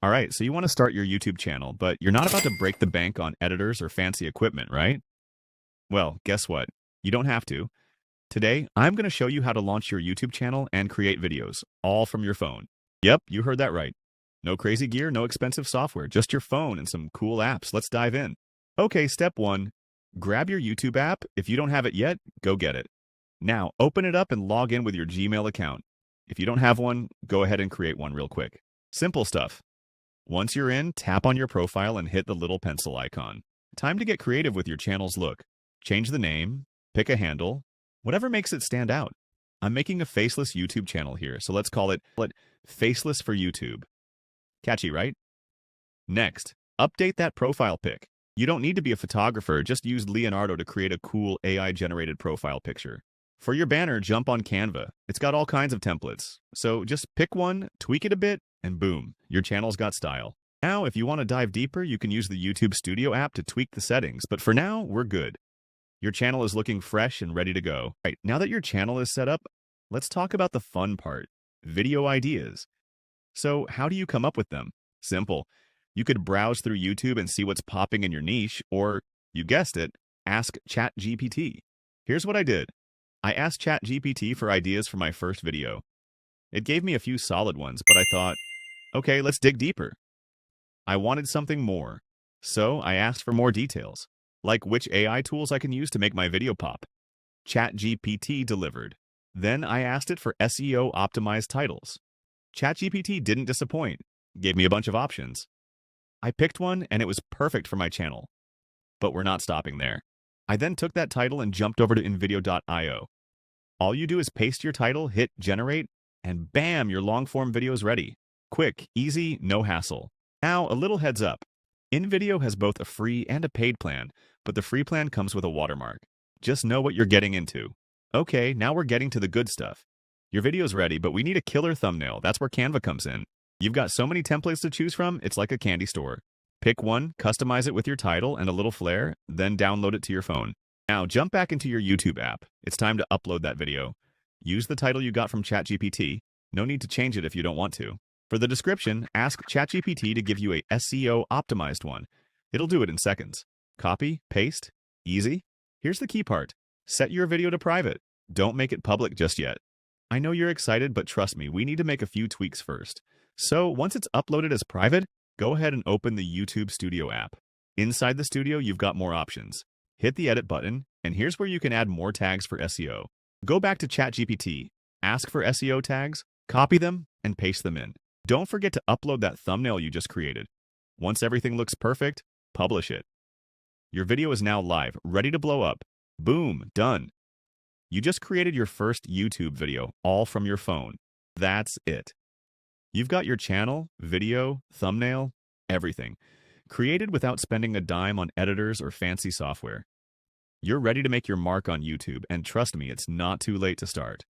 All right, so you want to start your YouTube channel, but you're not about to break the bank on editors or fancy equipment, right? Well, guess what? You don't have to. Today, I'm going to show you how to launch your YouTube channel and create videos, all from your phone. Yep, you heard that right. No crazy gear, no expensive software, just your phone and some cool apps. Let's dive in. Okay, step one, grab your YouTube app. If you don't have it yet, go get it. Now, open it up and log in with your Gmail account. If you don't have one, go ahead and create one real quick. Simple stuff. Once you're in, tap on your profile and hit the little pencil icon. Time to get creative with your channel's look. Change the name, pick a handle, whatever makes it stand out. I'm making a faceless YouTube channel here, so let's call it Faceless for YouTube. Catchy, right? Next, update that profile pic. You don't need to be a photographer, just use Leonardo to create a cool AI-generated profile picture. For your banner, jump on Canva. It's got all kinds of templates. So just pick one, tweak it a bit, and boom, your channel's got style. Now, if you want to dive deeper, you can use the YouTube Studio app to tweak the settings, but for now, we're good. Your channel is looking fresh and ready to go. Right, now that your channel is set up, let's talk about the fun part, video ideas. So how do you come up with them? Simple. You could browse through YouTube and see what's popping in your niche, or, you guessed it, ask ChatGPT. Here's what I did. I asked ChatGPT for ideas for my first video. It gave me a few solid ones, but I thought, okay, let's dig deeper. I wanted something more, so I asked for more details, like which AI tools I can use to make my video pop. ChatGPT delivered. Then I asked it for SEO-optimized titles. ChatGPT didn't disappoint, gave me a bunch of options. I picked one, and it was perfect for my channel. But we're not stopping there. I then took that title and jumped over to InVideo.io. All you do is paste your title, hit generate, and bam, your long-form video is ready. Quick, easy, no hassle. Now, a little heads up. InVideo has both a free and a paid plan, but the free plan comes with a watermark. Just know what you're getting into. Okay, now we're getting to the good stuff. Your video's ready, but we need a killer thumbnail. That's where Canva comes in. You've got so many templates to choose from, it's like a candy store. Pick one, customize it with your title and a little flair, then download it to your phone. Now, jump back into your YouTube app. It's time to upload that video. Use the title you got from ChatGPT. No need to change it if you don't want to. For the description, ask ChatGPT to give you a SEO-optimized one. It'll do it in seconds. Copy, paste, easy. Here's the key part. Set your video to private. Don't make it public just yet. I know you're excited, but trust me, we need to make a few tweaks first. So once it's uploaded as private, go ahead and open the YouTube Studio app. Inside the studio, you've got more options. Hit the edit button, and here's where you can add more tags for SEO. Go back to ChatGPT, ask for SEO tags, copy them, and paste them in. Don't forget to upload that thumbnail you just created. Once everything looks perfect, publish it. Your video is now live, ready to blow up. Boom, done. You just created your first YouTube video, all from your phone. That's it. You've got your channel, video, thumbnail, everything, created without spending a dime on editors or fancy software. You're ready to make your mark on YouTube, and trust me, it's not too late to start.